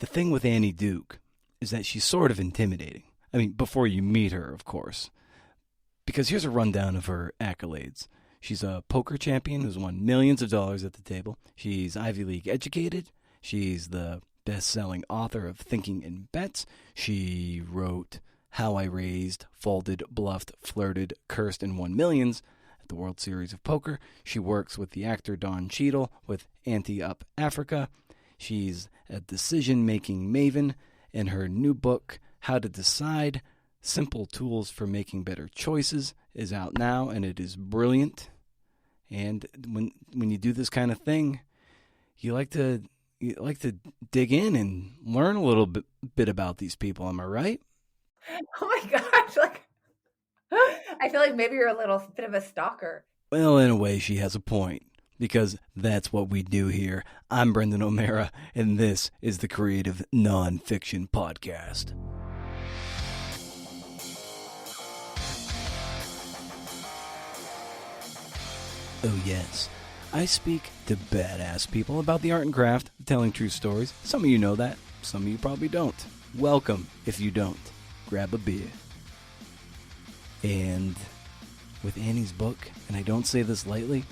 The thing with Annie Duke is that she's sort of intimidating. I mean, before you meet her, of course. Because here's a rundown of her accolades. She's a poker champion who's won millions of dollars at the table. She's Ivy League educated. She's the best-selling author of Thinking in Bets. She wrote How I Raised, Folded, Bluffed, Flirted, Cursed, and Won Millions at the World Series of Poker. She works with the actor Don Cheadle with Ante Up Africa. She's a decision-making maven. In her new book, How to Decide, Simple Tools for Making Better Choices, is out now, and it is brilliant. And when you do this kind of thing, you like to dig in and learn a little bit about these people. Am I right? Oh my gosh! I feel like maybe you're a little bit of a stalker. Well, in a way, she has a point, because that's what we do here. I'm Brendan O'Mara, and this is the Creative Nonfiction Podcast. Oh yes, I speak to badass people about the art and craft of telling true stories. Some of you know that, some of you probably don't. Welcome if you don't. Grab a beer. And with Annie's book, and I don't say this lightly,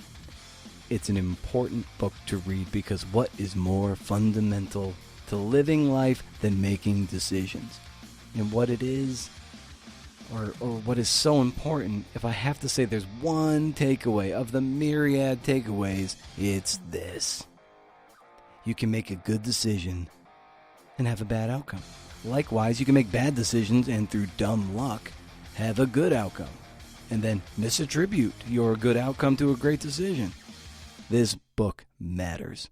it's an important book to read, because what is more fundamental to living life than making decisions? And what it is, or what is so important, if I have to say there's one takeaway of the myriad takeaways, it's this. You can make a good decision and have a bad outcome. Likewise, you can make bad decisions and through dumb luck have a good outcome, and then misattribute your good outcome to a great decision. This book matters.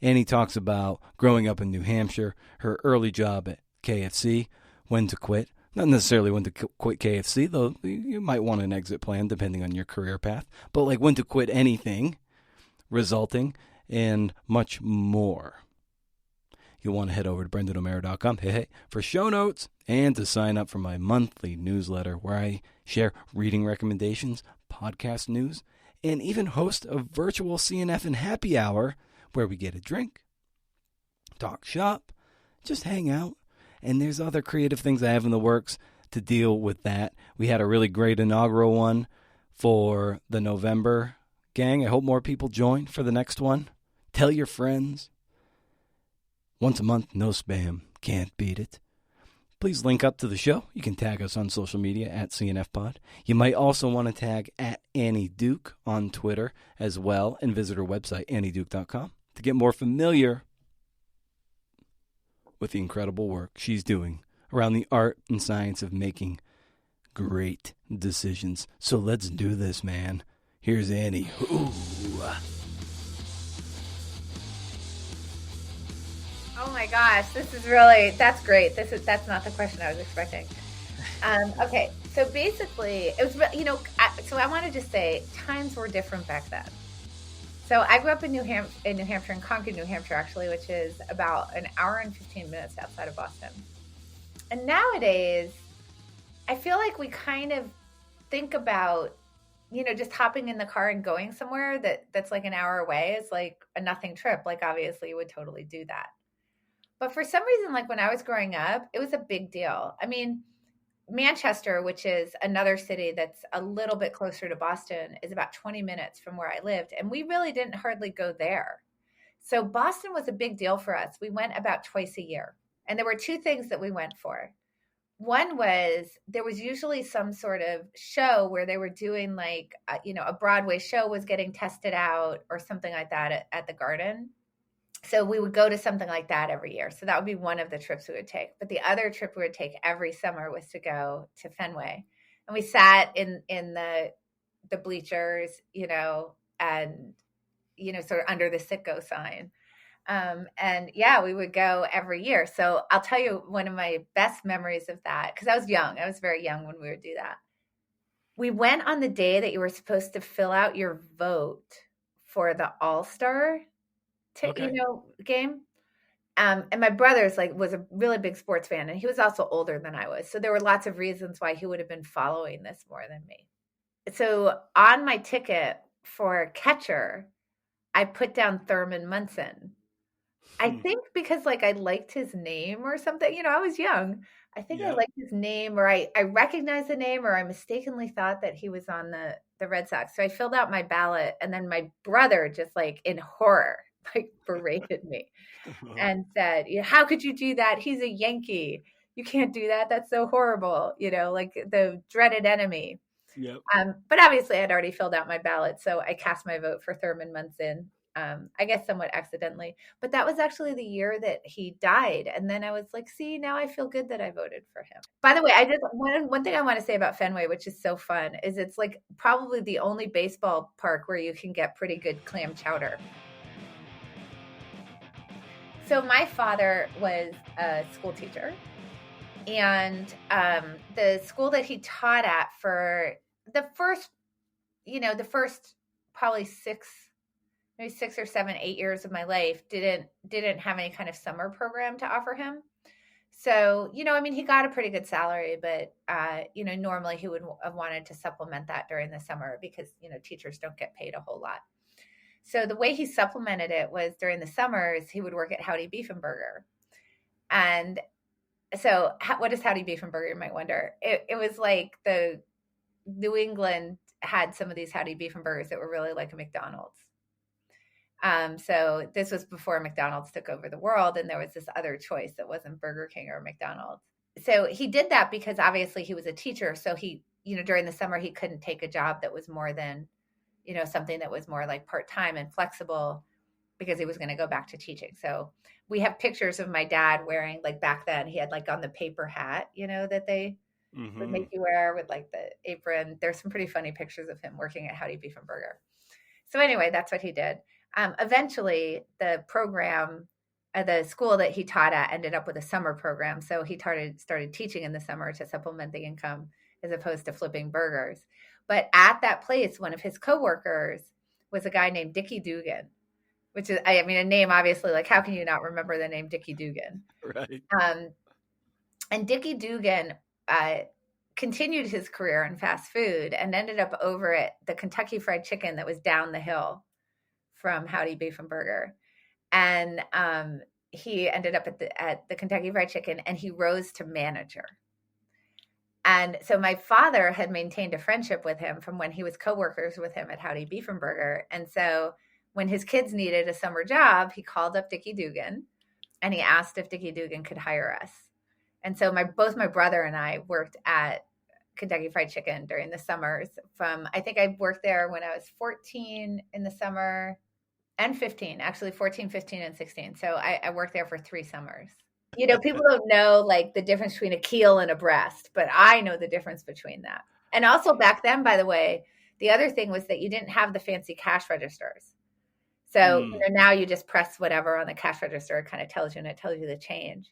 Annie talks about growing up in New Hampshire, her early job at KFC, when to quit. Not necessarily when to quit KFC, though you might want an exit plan depending on your career path. But like when to quit anything, resulting, and much more. You'll want to head over to BrendanO'Mara.com for show notes and to sign up for my monthly newsletter where I share reading recommendations, podcast news, and even host a virtual CNF and happy hour where we get a drink, talk shop, just hang out. And there's other creative things I have in the works to deal with that. We had a really great inaugural one for the November gang. I hope more people join for the next one. Tell your friends. Once a month, no spam. Can't beat it. Please link up to the show. You can tag us on social media at CNFPod. You might also want to tag at Annie Duke on Twitter as well, and visit her website, annieduke.com, to get more familiar with the incredible work she's doing around the art and science of making great decisions. So let's do this, man. Here's Annie. Ooh. Oh my gosh, that's great. That's not the question I was expecting. Okay, so basically, it was, so I wanted to say times were different back then. So I grew up in New Hampshire, in Concord, New Hampshire, actually, which is about an hour and 15 minutes outside of Boston. And nowadays, I feel like we kind of think about, just hopping in the car and going somewhere that's like an hour away is like a nothing trip. Like, obviously, you would totally do that. But for some reason, like when I was growing up, it was a big deal. I mean, Manchester, which is another city that's a little bit closer to Boston, is about 20 minutes from where I lived. And we really didn't hardly go there. So Boston was a big deal for us. We went about twice a year. And there were two things that we went for. One was there was usually some sort of show where they were doing like, a Broadway show was getting tested out or something like that at the Garden. So we would go to something like that every year. So that would be one of the trips we would take. But the other trip we would take every summer was to go to Fenway. And we sat in the bleachers, and, sort of under the Citgo sign. And yeah, we would go every year. So I'll tell you one of my best memories of that, because I was young. I was very young when we would do that. We went on the day that you were supposed to fill out your vote for the All-Star game. And my brother's was a really big sports fan, and he was also older than I was. So there were lots of reasons why he would have been following this more than me. So on my ticket for catcher, I put down Thurman Munson. I think because like I liked his name or something, I was young. I think I Yep. liked his name or I recognized the name or I mistakenly thought that he was on the Red Sox. So I filled out my ballot and then my brother just like in horror, like berated me and said, how could you do that? He's a Yankee. You can't do that. That's so horrible. Like the dreaded enemy. Yep. But obviously, I'd already filled out my ballot, so I cast my vote for Thurman Munson. I guess somewhat accidentally, but that was actually the year that he died. And then I was like, see, now I feel good that I voted for him. By the way, I just one thing I want to say about Fenway, which is so fun, is it's like probably the only baseball park where you can get pretty good clam chowder. So my father was a school teacher, and the school that he taught at for the first probably maybe 6 or 7, 8 years of my life didn't have any kind of summer program to offer him. So, he got a pretty good salary, but, normally he would have wanted to supplement that during the summer because, teachers don't get paid a whole lot. So the way he supplemented it was during the summers, he would work at Howdy Beef and Burger. And so what is Howdy Beef and Burger, you might wonder? It was like the New England had some of these Howdy Beef and Burgers that were really like a McDonald's. So this was before McDonald's took over the world, and there was this other choice that wasn't Burger King or McDonald's. So he did that because obviously he was a teacher. So he, during the summer, he couldn't take a job that was more than, something that was more like part-time and flexible because he was going to go back to teaching. So we have pictures of my dad wearing, like back then, he had like on the paper hat, that they would make you wear with like the apron. There's some pretty funny pictures of him working at Howdy Beef and Burger. So anyway, that's what he did. Eventually, the program at the school that he taught at ended up with a summer program. So he started teaching in the summer to supplement the income as opposed to flipping burgers. But at that place, one of his coworkers was a guy named Dickie Dugan, which is, a name obviously, like how can you not remember the name Dickie Dugan? Right. And Dickie Dugan continued his career in fast food and ended up over at the Kentucky Fried Chicken that was down the hill from Howdy Beef and Burger. And he ended up at the Kentucky Fried Chicken, and he rose to manager. And so my father had maintained a friendship with him from when he was coworkers with him at Howdy Beef and Burger. And so when his kids needed a summer job, he called up Dickie Dugan, and he asked if Dickie Dugan could hire us. And so both my brother and I worked at Kentucky Fried Chicken during the summers. I think I worked there when I was 14 in the summer and 15, actually 14, 15, and 16. So I worked there for 3 summers. People don't know like the difference between a keel and a breast, but I know the difference between that. And also back then, by the way, the other thing was that you didn't have the fancy cash registers. So now you just press whatever on the cash register, it kind of tells you, and it tells you the change.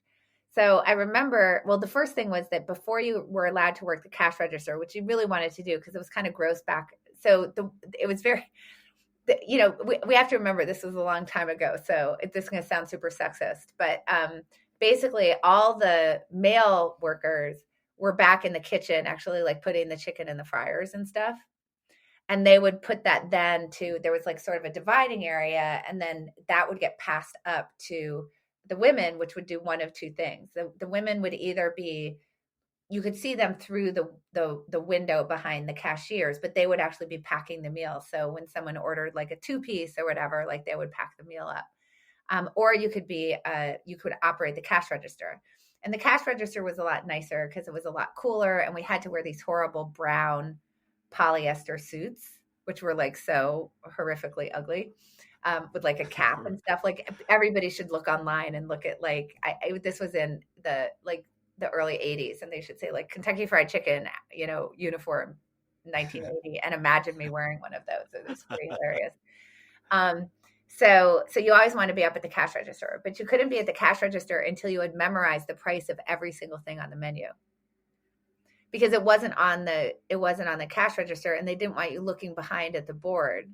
So I remember, the first thing was that before you were allowed to work the cash register, which you really wanted to do because it was kind of gross back. So it was very, we have to remember this was a long time ago. So this is going to sound super sexist, but basically all the male workers were back in the kitchen, actually like putting the chicken in the fryers and stuff. And they would put that then there was like sort of a dividing area. And then that would get passed up to the women, which would do one of 2 things. The women would either be, you could see them through the window behind the cashiers, but they would actually be packing the meal. So when someone ordered like a 2-piece or whatever, like they would pack the meal up. Or you could operate the cash register. And the cash register was a lot nicer because it was a lot cooler. And we had to wear these horrible brown polyester suits, which were like so horrifically ugly. With like a cap and stuff. Like everybody should look online and look at like this was in the early 80s, and they should say like Kentucky Fried Chicken, uniform 1980, and imagine me wearing one of those. It was pretty hilarious. So you always want to be up at the cash register, but you couldn't be at the cash register until you had memorized the price of every single thing on the menu. Because it wasn't on the cash register, and they didn't want you looking behind at the board.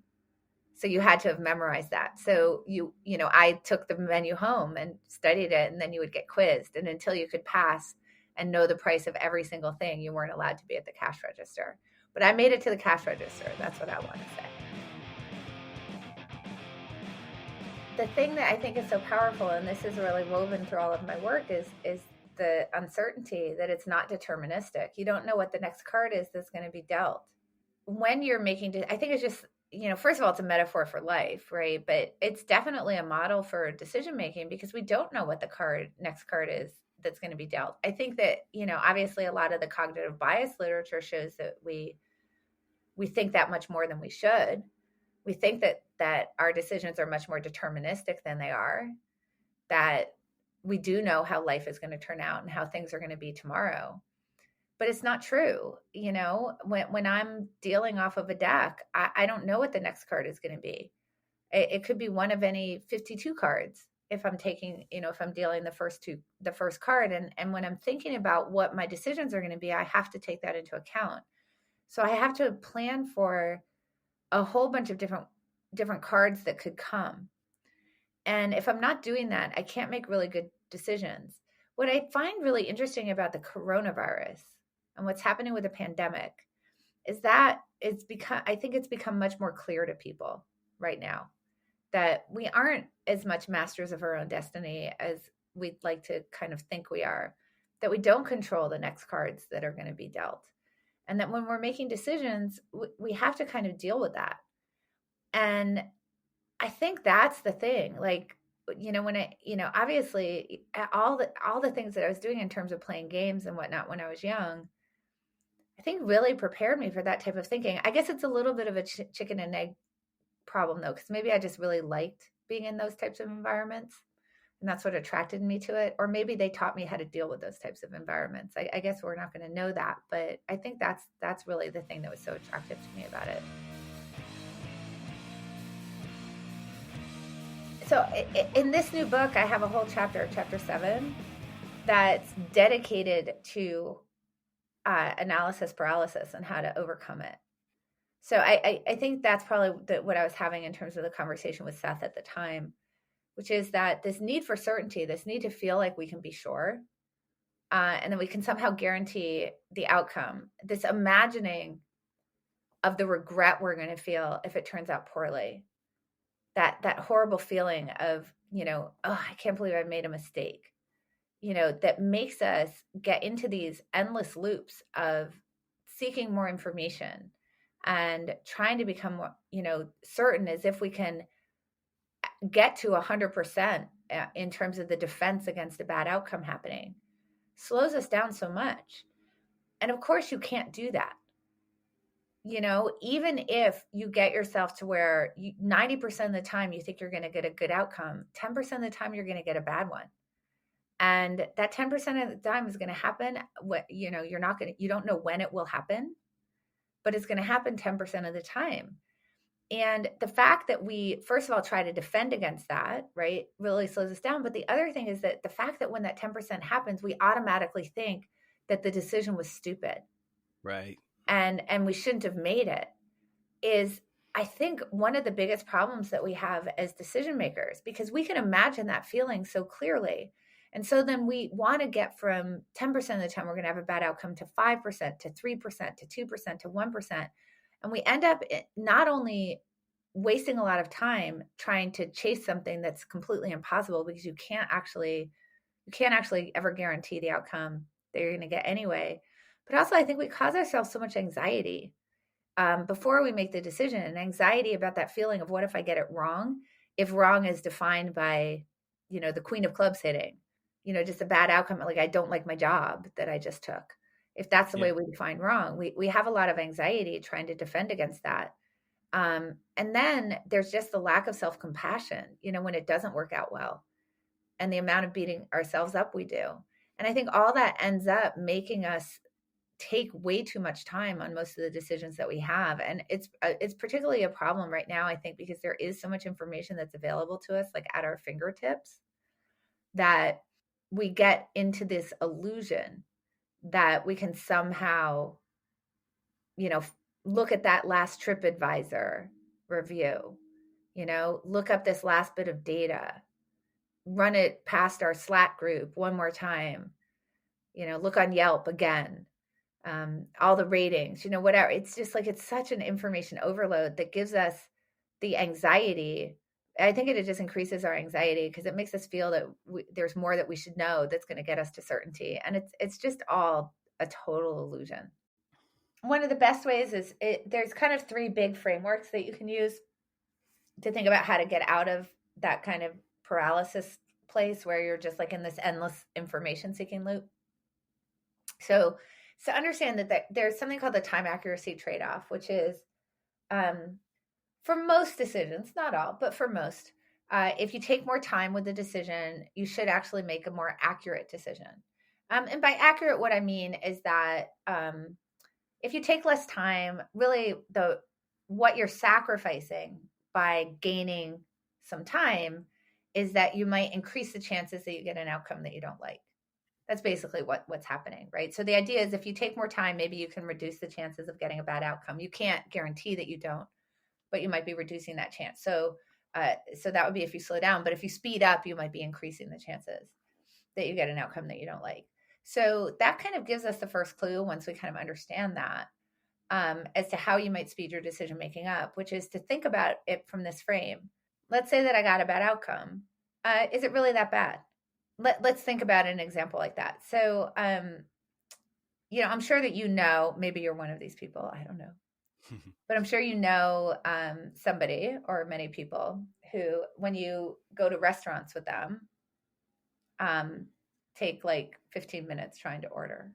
So you had to have memorized that. So I took the menu home and studied it, and then you would get quizzed. And until you could pass and know the price of every single thing, you weren't allowed to be at the cash register. But I made it to the cash register. That's what I want to say. the thing that I think is so powerful, and this is really woven through all of my work, is the uncertainty that it's not deterministic. You don't know what the next card is that's going to be dealt. When you're making, I think it's just, first of all, it's a metaphor for life, right? But it's definitely a model for decision making, because we don't know what the next card is that's going to be dealt. I think that, obviously a lot of the cognitive bias literature shows that we think that much more than we should. We think that our decisions are much more deterministic than they are, that we do know how life is going to turn out and how things are going to be tomorrow. But it's not true. When I'm dealing off of a deck, I don't know what the next card is going to be. It could be one of any 52 cards if I'm taking, if I'm dealing the first card. And when I'm thinking about what my decisions are going to be, I have to take that into account. So I have to plan for a whole bunch of different cards that could come. And if I'm not doing that, I can't make really good decisions. What I find really interesting about the coronavirus and what's happening with the pandemic is that I think it's become much more clear to people right now that we aren't as much masters of our own destiny as we'd like to kind of think we are, that we don't control the next cards that are going to be dealt. And that when we're making decisions, we have to kind of deal with that. And I think that's the thing. Like, obviously all the things that I was doing in terms of playing games and whatnot when I was young, I think really prepared me for that type of thinking. I guess it's a little bit of a chicken and egg problem though, because maybe I just really liked being in those types of environments. And that's what attracted me to it. Or maybe they taught me how to deal with those types of environments. I guess we're not going to know that, but I think that's really the thing that was so attractive to me about it. So in this new book, I have a whole chapter 7, that's dedicated to analysis paralysis and how to overcome it. So I think that's probably what I was having in terms of the conversation with Seth at the time, which is that this need for certainty, this need to feel like we can be sure, and then we can somehow guarantee the outcome, this imagining of the regret we're going to feel if it turns out poorly, that horrible feeling of, oh, I can't believe I made a mistake, that makes us get into these endless loops of seeking more information and trying to become more, certain, as if we can get to 100% in terms of the defense against a bad outcome happening, slows us down so much. And of course you can't do that. Even if you get yourself to where 90% of the time you think you're going to get a good outcome, 10% of the time you're going to get a bad one. And that 10% of the time is going to happen. You don't know when it will happen, but it's going to happen 10% of the time. And the fact that we, first of all, try to defend against that, right, really slows us down. But the other thing is that the fact that when that 10% happens, we automatically think that the decision was stupid. Right. And we shouldn't have made it, is, I think, one of the biggest problems that we have as decision makers, because we can imagine that feeling so clearly. And so then we want to get from 10% of the time we're going to have a bad outcome to 5%, to 3%, to 2%, to 1%. And we end up not only wasting a lot of time trying to chase something that's completely impossible, because you can't actually ever guarantee the outcome that you're going to get anyway. But also, I think we cause ourselves so much anxiety before we make the decision, and anxiety about that feeling of, what if I get it wrong? If wrong is defined by, the queen of clubs hitting, just a bad outcome, like I don't like my job that I just took. If that's the way we define wrong, we have a lot of anxiety trying to defend against that. And then there's just the lack of self-compassion, when it doesn't work out well, and the amount of beating ourselves up we do. And I think all that ends up making us take way too much time on most of the decisions that we have. And it's particularly a problem right now, I think, because there is so much information that's available to us, like at our fingertips, that we get into this illusion that we can somehow, look at that last TripAdvisor review, look up this last bit of data, run it past our Slack group one more time, look on Yelp again, all the ratings, whatever. It's just like, it's such an information overload that gives us the anxiety I think it just increases our anxiety because it makes us feel that there's more that we should know that's going to get us to certainty. And it's just all a total illusion. One of the best ways is there's kind of three big frameworks that you can use to think about how to get out of that kind of paralysis place where you're just like in this endless information seeking loop. So understand that there's something called the time accuracy trade-off, which is for most decisions, not all, but for most, if you take more time with the decision, you should actually make a more accurate decision. And by accurate, what I mean is that if you take less time, really what you're sacrificing by gaining some time is that you might increase the chances that you get an outcome that you don't like. That's basically what's happening, right? So the idea is if you take more time, maybe you can reduce the chances of getting a bad outcome. You can't guarantee that you don't, but you might be reducing that chance. So that would be if you slow down, but if you speed up, you might be increasing the chances that you get an outcome that you don't like. So that kind of gives us the first clue once we kind of understand that as to how you might speed your decision making up, which is to think about it from this frame. Let's say that I got a bad outcome. Is it really that bad? Let's think about an example like that. So, I'm sure that maybe you're one of these people. I don't know. But I'm sure somebody or many people who, when you go to restaurants with them, take like 15 minutes trying to order.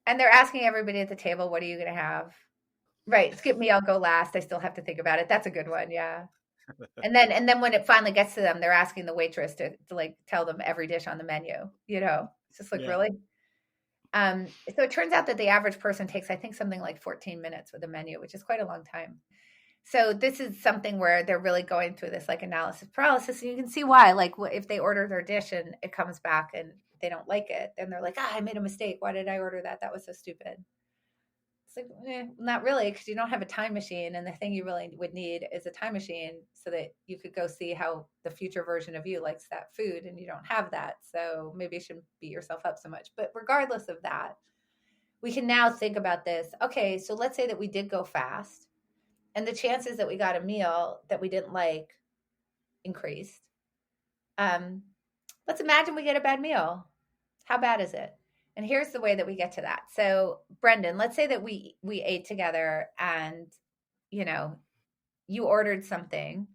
And they're asking everybody at the table, what are you going to have? Right. Skip me, I'll go last. I still have to think about it. That's a good one. Yeah. And then when it finally gets to them, they're asking the waitress to like tell them every dish on the menu, It's just like, really? So it turns out that the average person takes, I think, something like 14 minutes with a menu, which is quite a long time. So this is something where they're really going through this like analysis paralysis, and you can see why. Like if they order their dish and it comes back and they don't like it, then they're like, I made a mistake. Why did I order that? That was so stupid. It's like, not really, because you don't have a time machine, and the thing you really would need is a time machine so that you could go see how the future version of you likes that food, and you don't have that. So maybe you shouldn't beat yourself up so much. But regardless of that, we can now think about this. Okay, so let's say that we did go fast, and the chances that we got a meal that we didn't like increased. Let's imagine we get a bad meal. How bad is it? And here's the way that we get to that. So, Brendan, let's say that we ate together and, you ordered something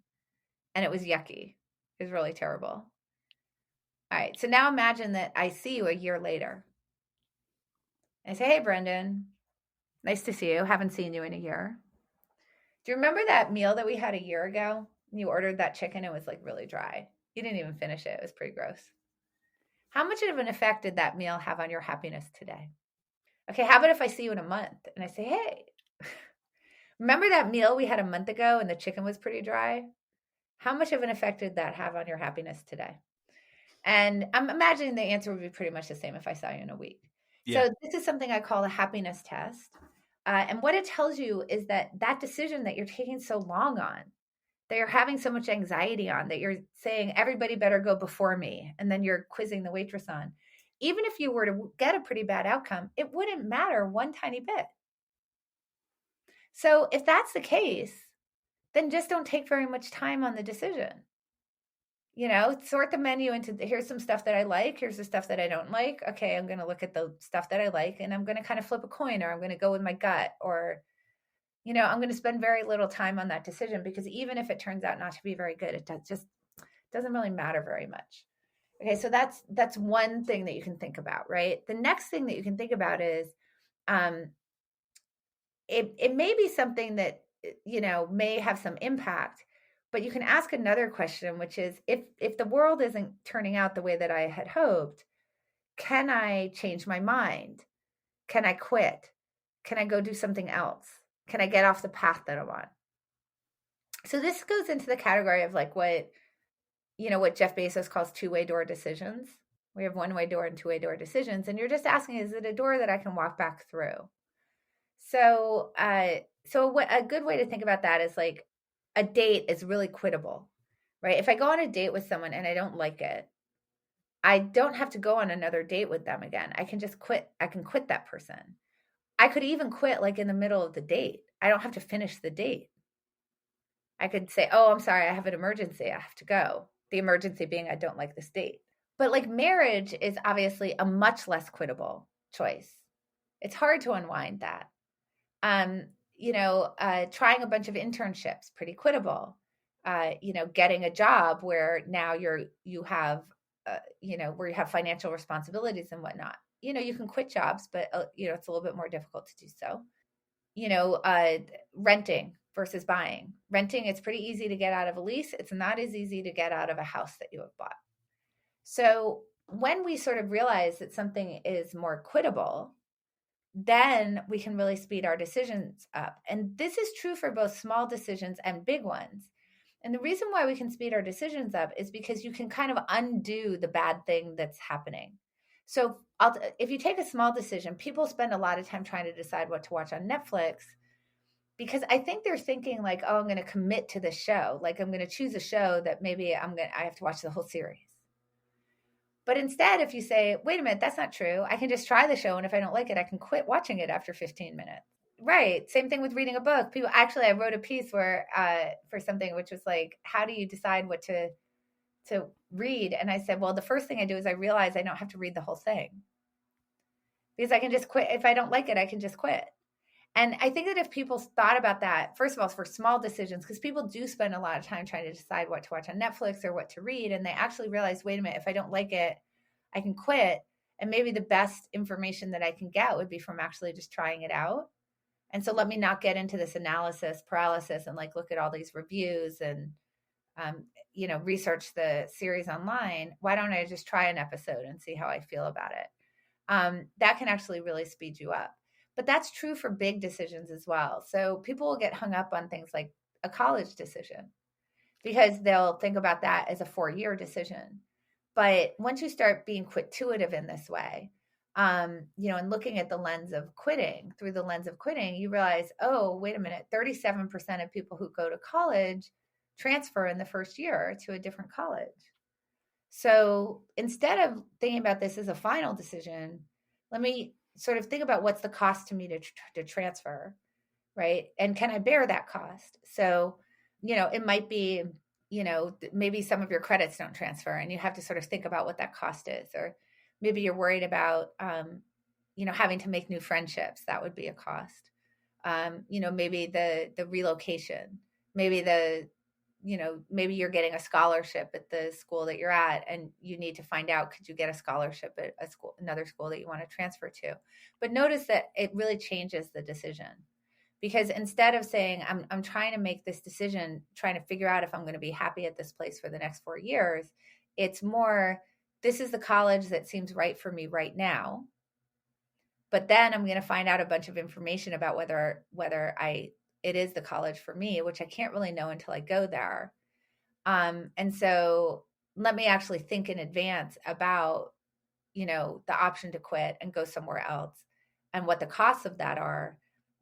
and it was yucky. It was really terrible. All right. So now imagine that I see you a year later. And I say, hey, Brendan, nice to see you. Haven't seen you in a year. Do you remember that meal that we had a year ago? You ordered that chicken. It was like really dry. You didn't even finish it. It was pretty gross. How much of an effect did that meal have on your happiness today? Okay, how about if I see you in a month and I say, hey, remember that meal we had a month ago and the chicken was pretty dry? How much of an effect did that have on your happiness today? And I'm imagining the answer would be pretty much the same if I saw you in a week. Yeah. So this is something I call a happiness test. And what it tells you is that decision that you're taking so long on, that you're having so much anxiety on, that you're saying everybody better go before me, and then you're quizzing the waitress on, even if you were to get a pretty bad outcome, it wouldn't matter one tiny bit. So if that's the case, then just don't take very much time on the decision. Sort the menu into here's some stuff that I like, here's the stuff that I don't like. Okay, I'm going to look at the stuff that I like, and I'm going to kind of flip a coin, or I'm going to go with my gut, or I'm going to spend very little time on that decision, because even if it turns out not to be very good, it just doesn't really matter very much. Okay, so that's one thing that you can think about, right? The next thing that you can think about is it may be something that, may have some impact, but you can ask another question, which is if the world isn't turning out the way that I had hoped, can I change my mind? Can I quit? Can I go do something else? Can I get off the path that I'm on? So this goes into the category of like what Jeff Bezos calls two-way door decisions. We have one-way door and two-way door decisions. And you're just asking, is it a door that I can walk back through? So what a good way to think about that is like a date is really quittable, right? If I go on a date with someone and I don't like it, I don't have to go on another date with them again. I can just quit. I can quit that person. I could even quit like in the middle of the date. I don't have to finish the date. I could say, oh, I'm sorry, I have an emergency. I have to go. The emergency being I don't like this date. But like marriage is obviously a much less quittable choice. It's hard to unwind that. Um, Trying a bunch of internships, pretty quittable. Getting a job where now you have, where you have financial responsibilities and whatnot. You can quit jobs, but it's a little bit more difficult to do so. you know, uh, Renting versus buying. Renting, it's pretty easy to get out of a lease. It's not as easy to get out of a house that you have bought. So when we sort of realize that something is more quittable, then we can really speed our decisions up. And this is true for both small decisions and big ones. And the reason why we can speed our decisions up is because you can kind of undo the bad thing that's happening. So if you take a small decision, people spend a lot of time trying to decide what to watch on Netflix because I think they're thinking like, oh, I'm going to commit to the show. Like I'm going to choose a show that maybe I have to watch the whole series. But instead, if you say, wait a minute, that's not true. I can just try the show. And if I don't like it, I can quit watching it after 15 minutes. Right. Same thing with reading a book. People actually, I wrote a piece where for something which was like, how do you decide what to read? And I said, well, the first thing I do is I realize I don't have to read the whole thing because I can just quit. If I don't like it, I can just quit. And I think that if people thought about that, first of all, for small decisions, because people do spend a lot of time trying to decide what to watch on Netflix or what to read, and they actually realize, wait a minute, if I don't like it, I can quit. And maybe the best information that I can get would be from actually just trying it out. And so let me not get into this analysis paralysis and like look at all these reviews and research the series online. Why don't I just try an episode and see how I feel about it? That can actually really speed you up. But that's true for big decisions as well. So people will get hung up on things like a college decision because they'll think about that as a 4-year decision. But once you start being quituitive in this way, and looking at the lens of quitting, through the lens of quitting, you realize, oh, wait a minute, 37% of people who go to college transfer in the first year to a different college. So instead of thinking about this as a final decision, let me sort of think about what's the cost to me to transfer, right? And can I bear that cost? So, it might be, maybe some of your credits don't transfer and you have to sort of think about what that cost is. Or maybe you're worried about, having to make new friendships. That would be a cost. Maybe the relocation, maybe maybe you're getting a scholarship at the school that you're at and you need to find out, could you get a scholarship at another school that you want to transfer to? But notice that it really changes the decision because instead of saying, I'm trying to make this decision, trying to figure out if I'm going to be happy at this place for the next 4 years, it's more, this is the college that seems right for me right now. But then I'm going to find out a bunch of information about whether it is the college for me, which I can't really know until I go there. And so let me actually think in advance about, the option to quit and go somewhere else and what the costs of that are.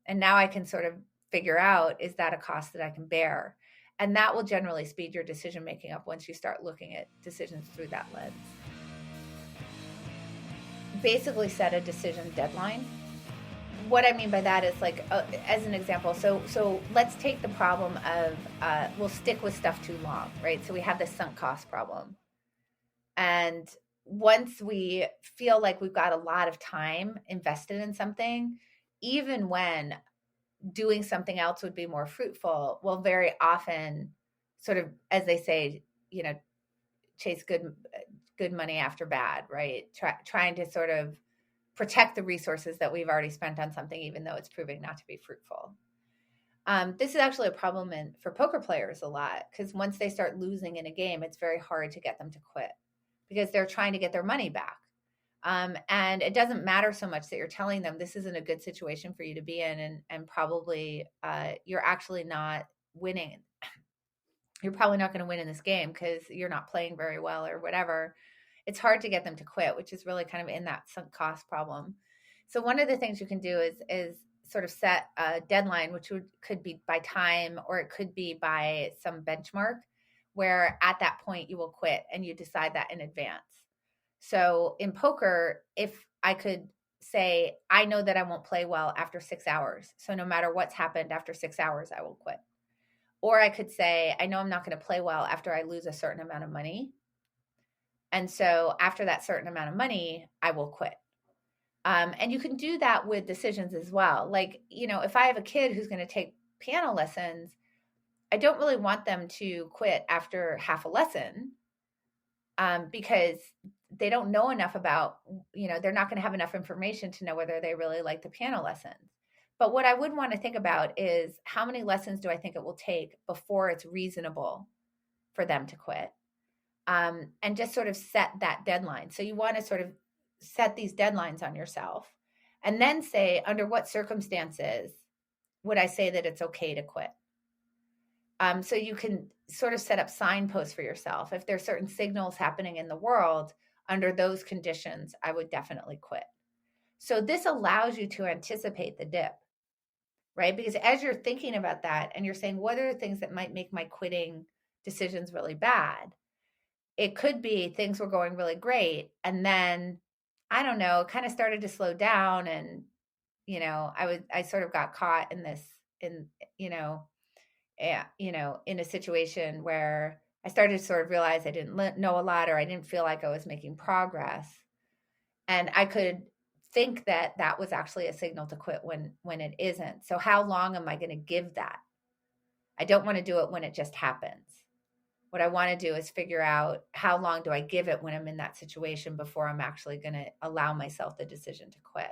And now I can sort of figure out, is that a cost that I can bear? And that will generally speed your decision making up once you start looking at decisions through that lens. Basically set a decision deadline. What I mean by that is like, as an example, so let's take the problem of, we'll stick with stuff too long, right? So we have this sunk cost problem. And once we feel like we've got a lot of time invested in something, even when doing something else would be more fruitful, we'll very often sort of, as they say, chase good money after bad, right? Trying to sort of protect the resources that we've already spent on something, even though it's proving not to be fruitful. This is actually a problem for poker players a lot, because once they start losing in a game, it's very hard to get them to quit because they're trying to get their money back. And it doesn't matter so much that you're telling them this isn't a good situation for you to be in, and probably you're actually not winning. You're probably not going to win in this game because you're not playing very well or whatever. It's hard to get them to quit, which is really kind of in that sunk cost problem. So one of the things you can do is sort of set a deadline, which could be by time, or it could be by some benchmark, where at that point you will quit and you decide that in advance. So in poker, if I could say, I know that I won't play well after 6 hours. So no matter what's happened after 6 hours, I will quit. Or I could say, I know I'm not going to play well after I lose a certain amount of money. And so after that certain amount of money, I will quit. And you can do that with decisions as well. Like, if I have a kid who's going to take piano lessons, I don't really want them to quit after half a lesson, because they don't know enough about, they're not going to have enough information to know whether they really like the piano lessons. But what I would want to think about is, how many lessons do I think it will take before it's reasonable for them to quit? And just sort of set that deadline. So you want to sort of set these deadlines on yourself, and then say, under what circumstances would I say that it's okay to quit? So you can sort of set up signposts for yourself. If there's certain signals happening in the world, under those conditions, I would definitely quit. So this allows you to anticipate the dip, right? Because as you're thinking about that and you're saying, what are the things that might make my quitting decisions really bad? It could be things were going really great, and then, I don't know, it kind of started to slow down, and I sort of got caught in this, in a situation where I started to sort of realize I didn't know a lot, or I didn't feel like I was making progress, and I could think that that was actually a signal to quit when it isn't. So how long am I going to give that? I don't want to do it when it just happens. What I want to do is figure out, how long do I give it when I'm in that situation before I'm actually going to allow myself the decision to quit.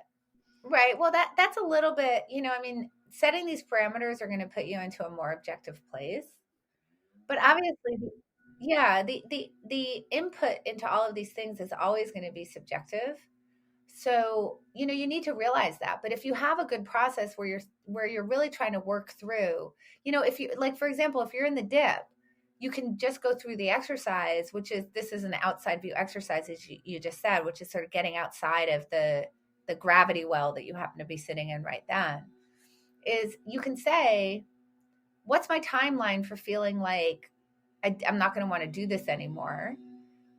Right. Well, that's a little bit, setting these parameters are going to put you into a more objective place. But obviously, yeah, the input into all of these things is always going to be subjective. So, you need to realize that. But if you have a good process where you're really trying to work through, if you, like, for example, if you're in the dip, you can just go through the exercise, this is an outside view exercise, as you just said, which is sort of getting outside of the gravity well that you happen to be sitting in right then. Is, you can say, what's my timeline for feeling like I'm not going to want to do this anymore?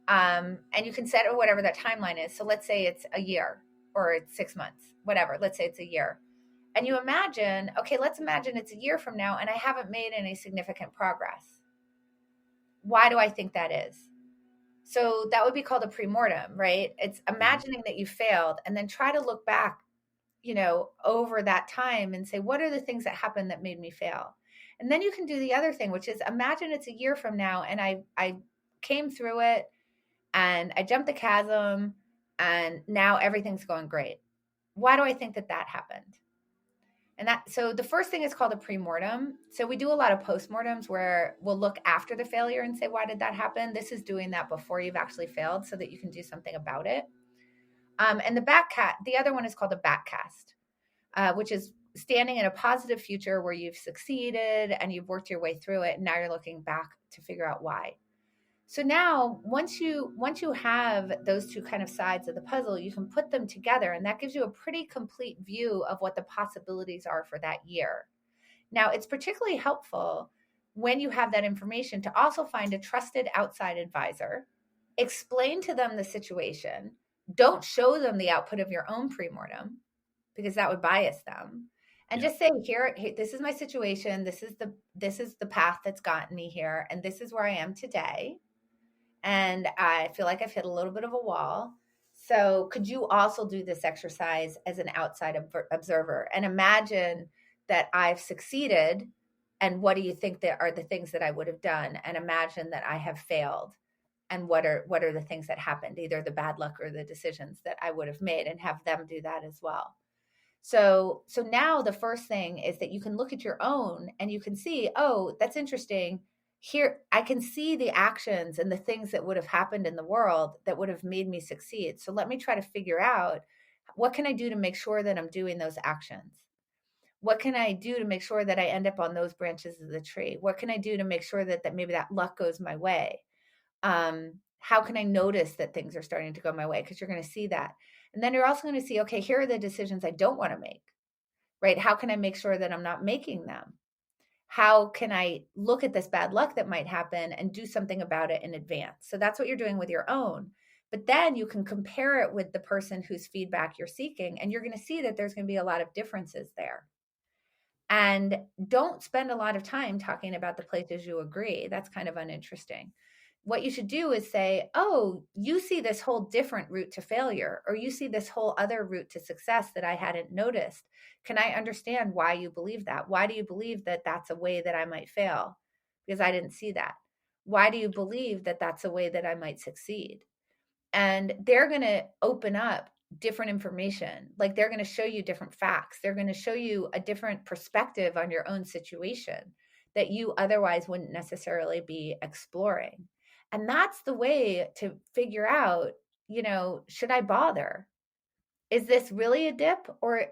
And you can set whatever that timeline is. So let's say it's a year, or it's 6 months, whatever. Let's say it's a year. And you imagine, okay, let's imagine it's a year from now and I haven't made any significant progress. Why do I think that is? So that would be called a premortem, right? It's imagining that you failed, and then try to look back, over that time and say, what are the things that happened that made me fail? And then you can do the other thing, which is, imagine it's a year from now and I came through it and I jumped the chasm and now everything's going great. Why do I think that happened? So the first thing is called a premortem. So we do a lot of postmortems where we'll look after the failure and say, why did that happen? This is doing that before you've actually failed, so that you can do something about it. And the other one is called a backcast, which is standing in a positive future where you've succeeded and you've worked your way through it. And now you're looking back to figure out why. So now, once you have those two kind of sides of the puzzle, you can put them together, and that gives you a pretty complete view of what the possibilities are for that year. Now, it's particularly helpful when you have that information to also find a trusted outside advisor, explain to them the situation. Don't show them the output of your own premortem, because that would bias them. And just say, here, this is my situation. This is the path that's gotten me here, and this is where I am today. And I feel like I've hit a little bit of a wall. So could you also do this exercise as an outside observer and imagine that I've succeeded? And what do you think that are the things that I would have done? And imagine that I have failed. And what are the things that happened, either the bad luck or the decisions that I would have made, and have them do that as well. So now the first thing is that you can look at your own and you can see, oh, that's interesting. Here, I can see the actions and the things that would have happened in the world that would have made me succeed. So let me try to figure out, what can I do to make sure that I'm doing those actions? What can I do to make sure that I end up on those branches of the tree? What can I do to make sure that maybe that luck goes my way? How can I notice that things are starting to go my way? Because you're going to see that. And then you're also going to see, okay, here are the decisions I don't want to make, right? How can I make sure that I'm not making them? How can I look at this bad luck that might happen and do something about it in advance? So that's what you're doing with your own. But then you can compare it with the person whose feedback you're seeking, and you're going to see that there's going to be a lot of differences there. And don't spend a lot of time talking about the places you agree. That's kind of uninteresting. What you should do is say, oh, you see this whole different route to failure, or you see this whole other route to success that I hadn't noticed. Can I understand why you believe that? Why do you believe that that's a way that I might fail? Because I didn't see that. Why do you believe that that's a way that I might succeed? And they're going to open up different information. Like they're going to show you different facts. They're going to show you a different perspective on your own situation that you otherwise wouldn't necessarily be exploring. And that's the way to figure out, should I bother? Is this really a dip, or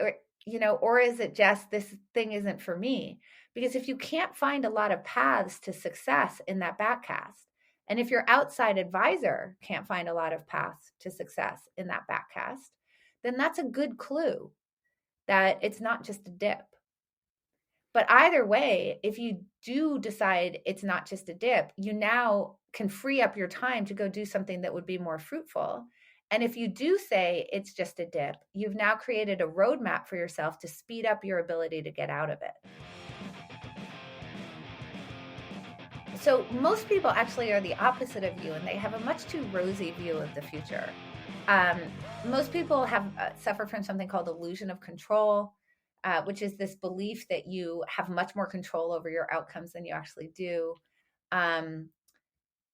is it just this thing isn't for me? Because if you can't find a lot of paths to success in that backcast, and if your outside advisor can't find a lot of paths to success in that backcast, then that's a good clue that it's not just a dip. But either way, if you do decide it's not just a dip, you now can free up your time to go do something that would be more fruitful. And if you do say it's just a dip, you've now created a roadmap for yourself to speed up your ability to get out of it. So most people actually are the opposite of you, and they have a much too rosy view of the future. Most people have suffer from something called illusion of control, which is this belief that you have much more control over your outcomes than you actually do.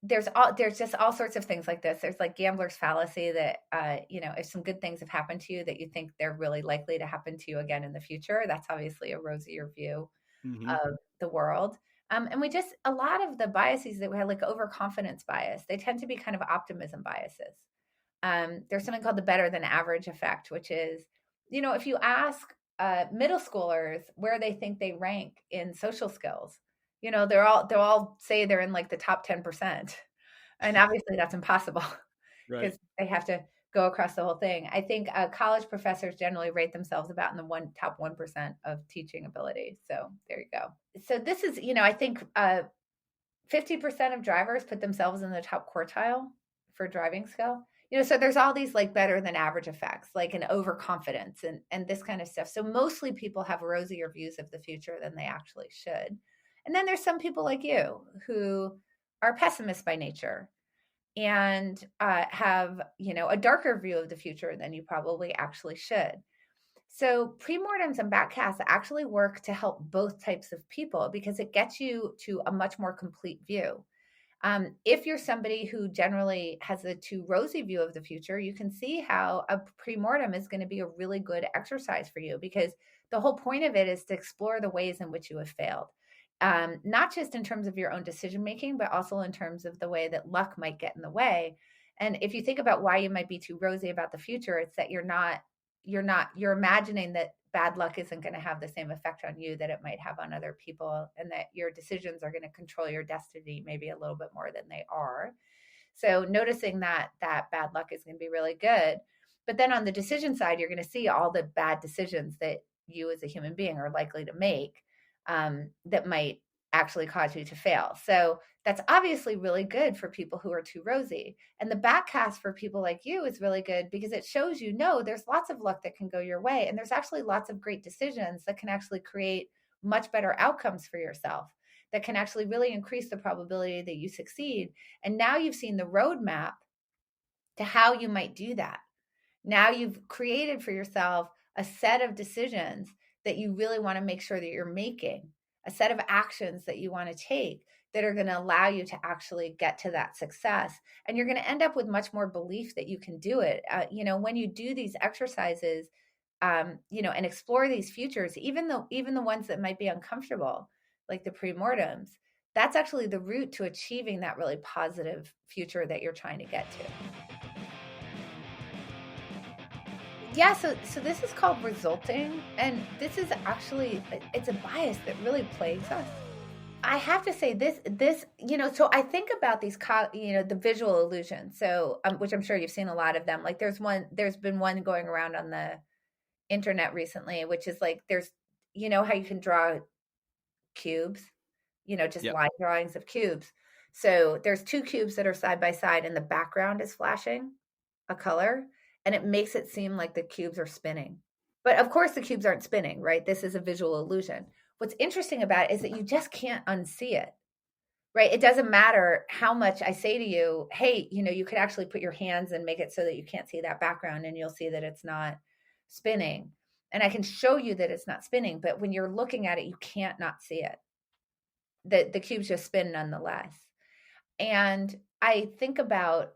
There's just all sorts of things like this. There's like gambler's fallacy that, if some good things have happened to you, that you think they're really likely to happen to you again in the future. That's obviously a rosier view of the world. And a lot of the biases that we have, like overconfidence bias, they tend to be kind of optimism biases. There's something called the better than average effect, which is, if you ask middle schoolers where they think they rank in social skills, they'll all say they're in like the top 10%. And obviously that's impossible because they have to go across the whole thing. I think college professors generally rate themselves about in the top 1% of teaching ability. So there you go. So this is, I think 50% of drivers put themselves in the top quartile for driving skill. So there's all these like better than average effects, like an overconfidence and this kind of stuff. So mostly people have rosier views of the future than they actually should. And then there's some people like you who are pessimists by nature and have, a darker view of the future than you probably actually should. So premortems and backcasts actually work to help both types of people because it gets you to a much more complete view. If you're somebody who generally has a too rosy view of the future, you can see how a premortem is going to be a really good exercise for you because the whole point of it is to explore the ways in which you have failed. Not just in terms of your own decision making, but also in terms of the way that luck might get in the way. And if you think about why you might be too rosy about the future, it's that you're imagining that bad luck isn't going to have the same effect on you that it might have on other people, and that your decisions are going to control your destiny maybe a little bit more than they are. So noticing that bad luck is going to be really good. But then on the decision side, you're going to see all the bad decisions that you as a human being are likely to make that might actually cause you to fail. So that's obviously really good for people who are too rosy. And the backcast for people like you is really good because it shows there's lots of luck that can go your way. And there's actually lots of great decisions that can actually create much better outcomes for yourself, that can actually really increase the probability that you succeed. And now you've seen the roadmap to how you might do that. Now you've created for yourself a set of decisions that you really want to make sure that you're making, a set of actions that you want to take that are going to allow you to actually get to that success. And you're going to end up with much more belief that you can do it. When you do these exercises, and explore these futures, even the ones that might be uncomfortable, like the premortems, that's actually the route to achieving that really positive future that you're trying to get to. Yeah, so this is called resulting, and this is actually, it's a bias that really plagues us. I have to say this, so I think about these, the visual illusions, so, which I'm sure you've seen a lot of them. Like there's been one going around on the internet recently, which is like, there's, how you can draw cubes, just line drawings of cubes. So there's two cubes that are side by side and the background is flashing a color. And it makes it seem like the cubes are spinning. But of course, the cubes aren't spinning, right? This is a visual illusion. what's interesting about it is that you just can't unsee it, right? It doesn't matter how much I say to you, hey, you could actually put your hands and make it so that you can't see that background and you'll see that it's not spinning. And I can show you that it's not spinning, but when you're looking at it, you can't not see it. The cubes just spin nonetheless. And I think about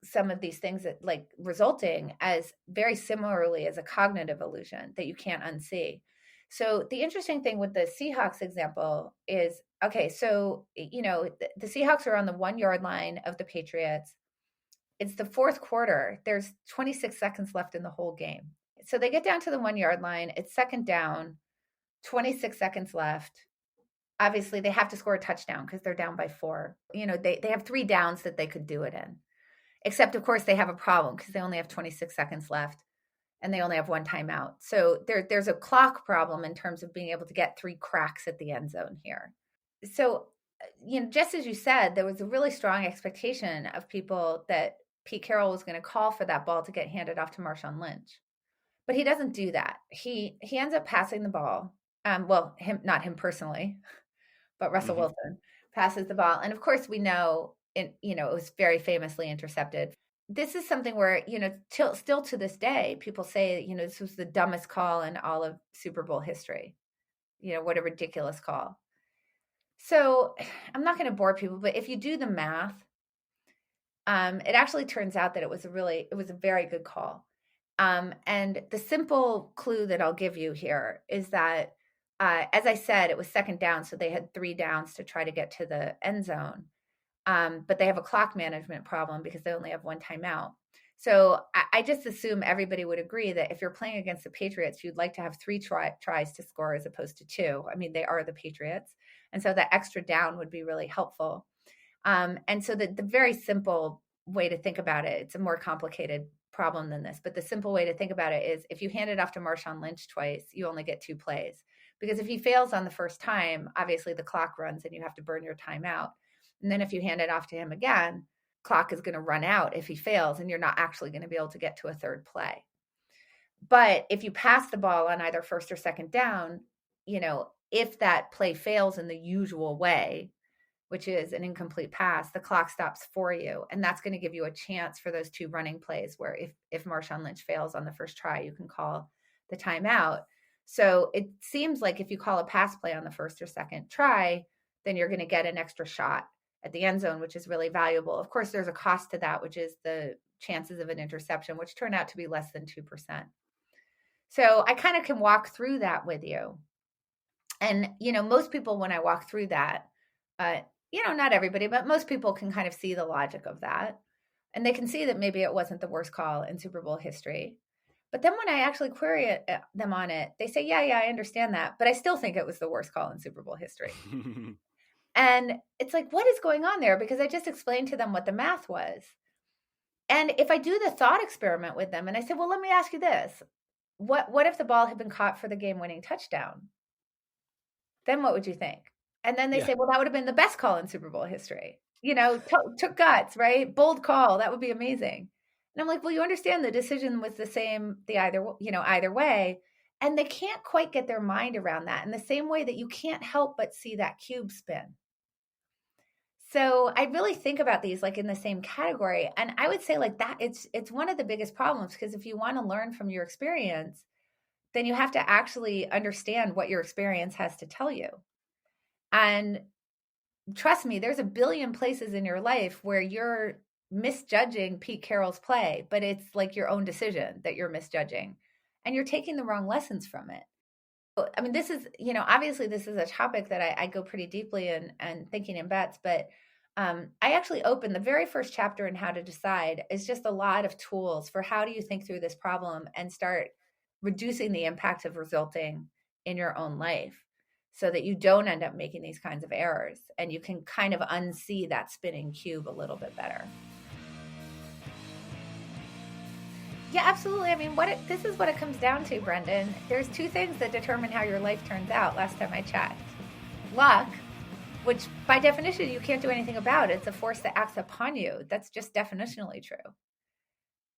some of these things that like resulting as very similarly as a cognitive illusion that you can't unsee. So the interesting thing with the Seahawks example is, okay, so the Seahawks are on the 1 yard line of the Patriots. It's the fourth quarter. There's 26 seconds left in the whole game. So they get down to the 1 yard line. It's second down, 26 seconds left. Obviously, they have to score a touchdown because they're down by 4. They have 3 downs that they could do it in. Except, of course, they have a problem because they only have 26 seconds left and they only have 1 timeout. So there's a clock problem in terms of being able to get 3 cracks at the end zone here. So, just as you said, there was a really strong expectation of people that Pete Carroll was going to call for that ball to get handed off to Marshawn Lynch. But he doesn't do that. He ends up passing the ball. Not him personally, but Russell Wilson passes the ball. And of course, we know it was very famously intercepted. This is something where, still to this day, people say, this was the dumbest call in all of Super Bowl history. What a ridiculous call. So I'm not going to bore people, but if you do the math, it actually turns out that it was a very good call. And the simple clue that I'll give you here is that, as I said, it was second down, so they had 3 downs to try to get to the end zone. But they have a clock management problem because they only have 1 timeout. So I just assume everybody would agree that if you're playing against the Patriots, you'd like to have 3 tries to score as opposed to 2. I mean, they are the Patriots. And so that extra down would be really helpful. And so the very simple way to think about it, it's a more complicated problem than this, but the simple way to think about it is if you hand it off to Marshawn Lynch twice, you only get 2 plays. Because if he fails on the first time, obviously the clock runs and you have to burn your time out. And then if you hand it off to him again, clock is going to run out if he fails and you're not actually going to be able to get to a third play. But if you pass the ball on either first or second down, if that play fails in the usual way, which is an incomplete pass, the clock stops for you. And that's going to give you a chance for those 2 running plays where if Marshawn Lynch fails on the first try, you can call the timeout. So it seems like if you call a pass play on the first or second try, then you're going to get an extra shot at the end zone, which is really valuable. Of course, there's a cost to that, which is the chances of an interception, which turn out to be less than 2%. So I kind of can walk through that with you. And, most people, when I walk through that, not everybody, but most people can kind of see the logic of that. And they can see that maybe it wasn't the worst call in Super Bowl history. But then when I actually query them on it, they say, yeah, I understand that. But I still think it was the worst call in Super Bowl history. And it's like, what is going on there? Because I just explained to them what the math was. And if I do the thought experiment with them and I say, well, let me ask you this. What if the ball had been caught for the game-winning touchdown? Then what would you think? And then they say, well, that would have been the best call in Super Bowl history. Took guts, right? Bold call. That would be amazing. And I'm like, well, you understand the decision was the same, either way. And they can't quite get their mind around that in the same way that you can't help but see that cube spin. So I really think about these like in the same category. And I would say like that, it's one of the biggest problems, because if you want to learn from your experience, then you have to actually understand what your experience has to tell you. And trust me, there's a billion places in your life where you're misjudging Pete Carroll's play, but it's like your own decision that you're misjudging and you're taking the wrong lessons from it. I mean, this is, obviously this is a topic that I go pretty deeply in and thinking in bets, but I actually open the very first chapter in How to Decide is just a lot of tools for how do you think through this problem and start reducing the impact of resulting in your own life so that you don't end up making these kinds of errors and you can kind of unsee that spinning cube a little bit better. Yeah, absolutely. I mean, this is what it comes down to, Brendan. There's 2 things that determine how your life turns out last time I checked. Luck, which by definition you can't do anything about. It's a force that acts upon you. That's just definitionally true.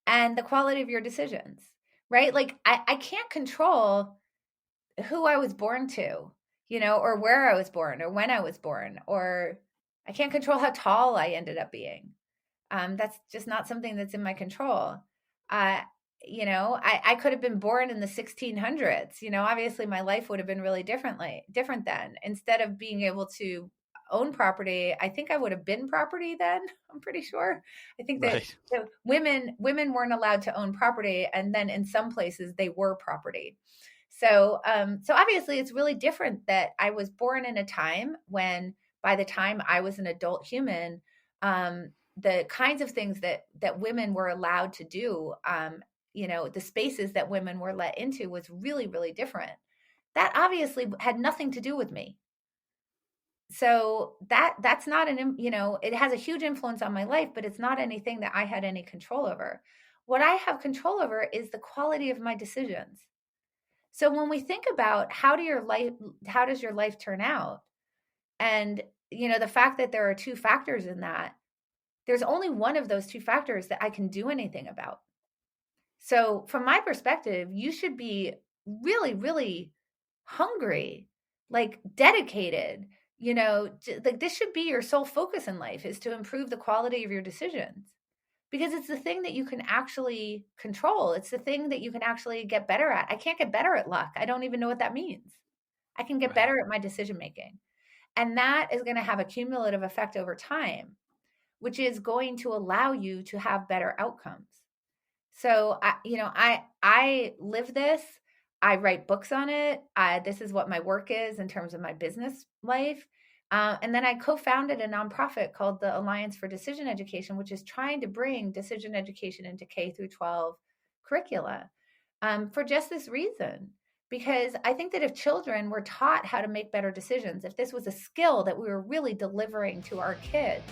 And the quality of your decisions, right? Like I can't control who I was born to, or where I was born or when I was born, or I can't control how tall I ended up being. That's just not something that's in my control. Uh, I could have been born in the 1600s. Obviously my life would have been really different then. Instead of being able to own property, I think I would have been property then. I'm pretty sure. I think that Right. women weren't allowed to own property, and then in some places they were property. So obviously it's really different that I was born in a time when, by the time I was an adult human, the kinds of things that women were allowed to do, the spaces that women were let into was really, really different. That obviously had nothing to do with me. So that's not it has a huge influence on my life, but it's not anything that I had any control over. What I have control over is the quality of my decisions. So when we think about how does your life turn out? And the fact that there are two factors in that, there's only one of those two factors that I can do anything about. So from my perspective, you should be really, really hungry, like dedicated, like this should be your sole focus in life, is to improve the quality of your decisions, because it's the thing that you can actually control. It's the thing that you can actually get better at. I can't get better at luck. I don't even know what that means. I can get Right. better at my decision making. And that is going to have a cumulative effect over time, which is going to allow you to have better outcomes. So I live this. I write books on it. This is what my work is in terms of my business life. And then I co-founded a nonprofit called the Alliance for Decision Education, which is trying to bring decision education into K through 12 curricula, for just this reason. Because I think that if children were taught how to make better decisions, if this was a skill that we were really delivering to our kids,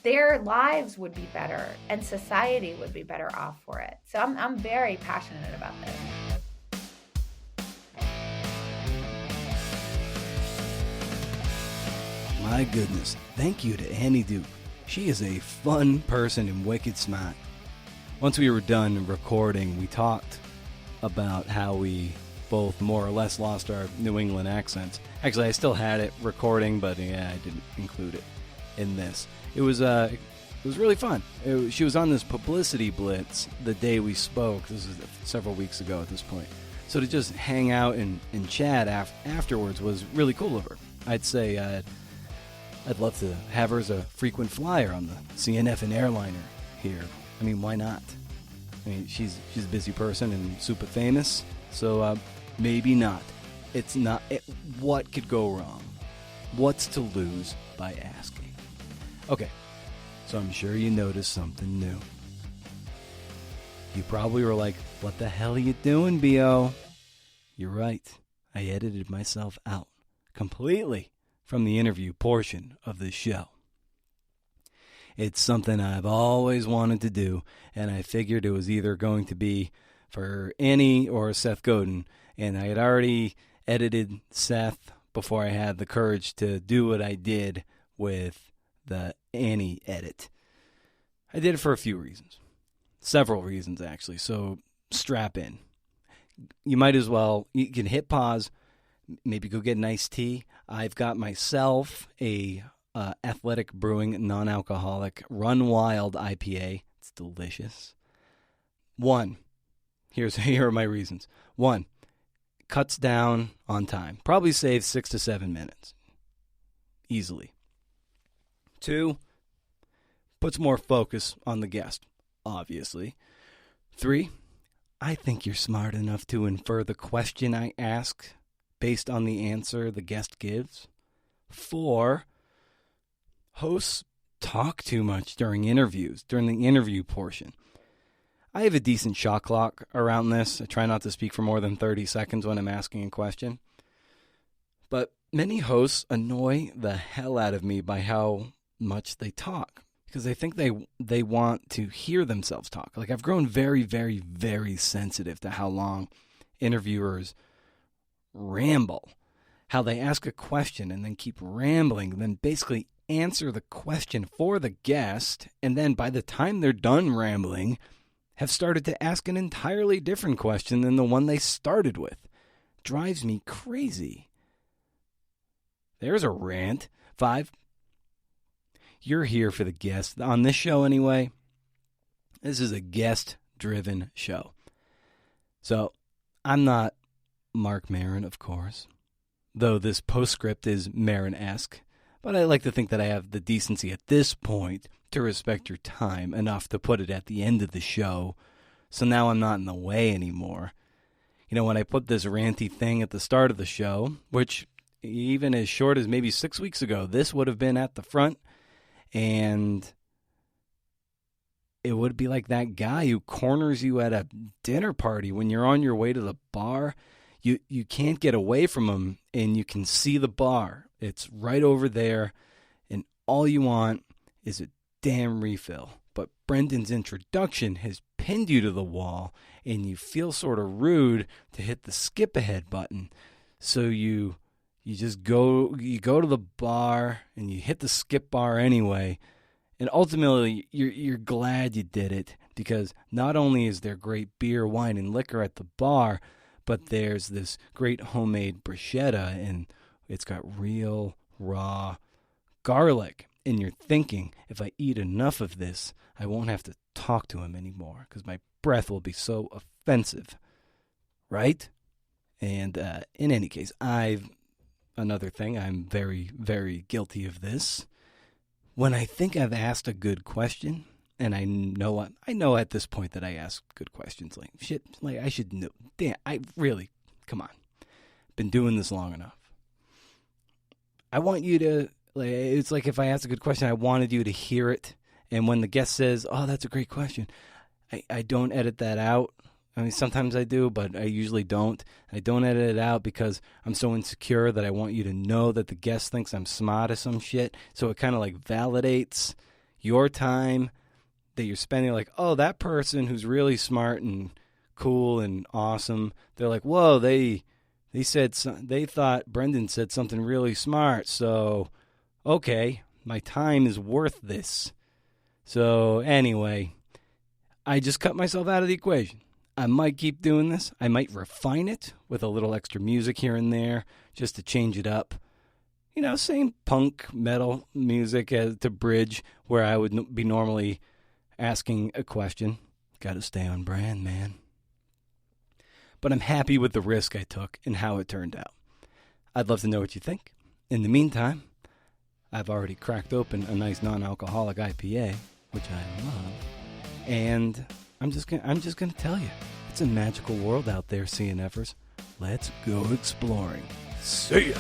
their lives would be better and society would be better off for it. So I'm very passionate about this. My goodness. Thank you to Annie Duke. She is a fun person and wicked smart. Once we were done recording, we talked about how we both more or less lost our New England accents. Actually, I still had it recording, but yeah, I didn't include it in this. It was really fun. She was on this publicity blitz the day we spoke. This was several weeks ago at this point. So to just hang out and chat afterwards was really cool of her. I'd say I'd love to have her as a frequent flyer on the CNF and airliner here. I mean, why not? I mean, she's a busy person and super famous, so maybe not. It's not. What could go wrong? What's to lose by asking? Okay, so I'm sure you noticed something new. You probably were like, what the hell are you doing, B.O.? You're right. I edited myself out completely from the interview portion of this show. It's something I've always wanted to do, and I figured it was either going to be for Annie or Seth Godin, and I had already edited Seth before I had the courage to do what I did with the Annie edit. I did it for a few reasons. Several reasons, actually, so strap in. You might as well, you can hit pause, maybe go get an iced tea. I've got myself a Athletic Brewing non-alcoholic Run Wild IPA. It's delicious. Here are my reasons. 1, cuts down on time. Probably saves 6 to 7 minutes. Easily. 2, puts more focus on the guest, obviously. 3, I think you're smart enough to infer the question I ask based on the answer the guest gives. 4, hosts talk too much during the interview portion. I have a decent shot clock around this. I try not to speak for more than 30 seconds when I'm asking a question. But many hosts annoy the hell out of me by how much they talk, because they think they want to hear themselves talk. Like, I've grown very, very, very sensitive to how long interviewers ramble, how they ask a question and then keep rambling, and then basically answer the question for the guest, and then by the time they're done rambling, have started to ask an entirely different question than the one they started with. drives me crazy. There's a rant. 5, you're here for the guest. On this show anyway, this is a guest-driven show. So, I'm not Marc Maron, of course, though this postscript is Maron-esque, but I like to think that I have the decency at this point to respect your time enough to put it at the end of the show, so now I'm not in the way anymore. You know, when I put this ranty thing at the start of the show, which even as short as maybe 6 weeks ago, this would have been at the front, and it would be like that guy who corners you at a dinner party when you're on your way to the bar. You can't get away from him, and you can see the bar. It's right over there, and all you want is a damn refill. But Brendan's introduction has pinned you to the wall, and you feel sort of rude to hit the skip ahead button. So you just go to the bar, and you hit the skip bar anyway. And ultimately, you're glad you did it, because not only is there great beer, wine, and liquor at the bar, but there's this great homemade bruschetta, and it's got real, raw garlic. And you're thinking, if I eat enough of this, I won't have to talk to him anymore, because my breath will be so offensive. Right? And in any case, another thing, I'm very, very guilty of this. When I think I've asked a good question, and I know at this point that I ask good questions, like, shit, like I should know. Damn, come on. Been doing this long enough. I want you to, like, it's like if I ask a good question, I wanted you to hear it. And when the guest says, oh, that's a great question, I don't edit that out. I mean, sometimes I do, but I usually don't. I don't edit it out because I'm so insecure that I want you to know that the guest thinks I'm smart or some shit. So it kind of like validates your time that you're spending, like, oh, that person who's really smart and cool and awesome, they're like, whoa, they thought Brendan said something really smart, so okay, my time is worth this. So anyway, I just cut myself out of the equation. I might keep doing this. I might refine it with a little extra music here and there just to change it up. You know, same punk metal music as to bridge where I would be normally asking a question. Got to stay on brand, man. But I'm happy with the risk I took and how it turned out. I'd love to know what you think. In the meantime, I've already cracked open a nice non-alcoholic IPA, which I love, and I'm just gonna tell you, it's a magical world out there, CNFers. Let's go exploring. See ya.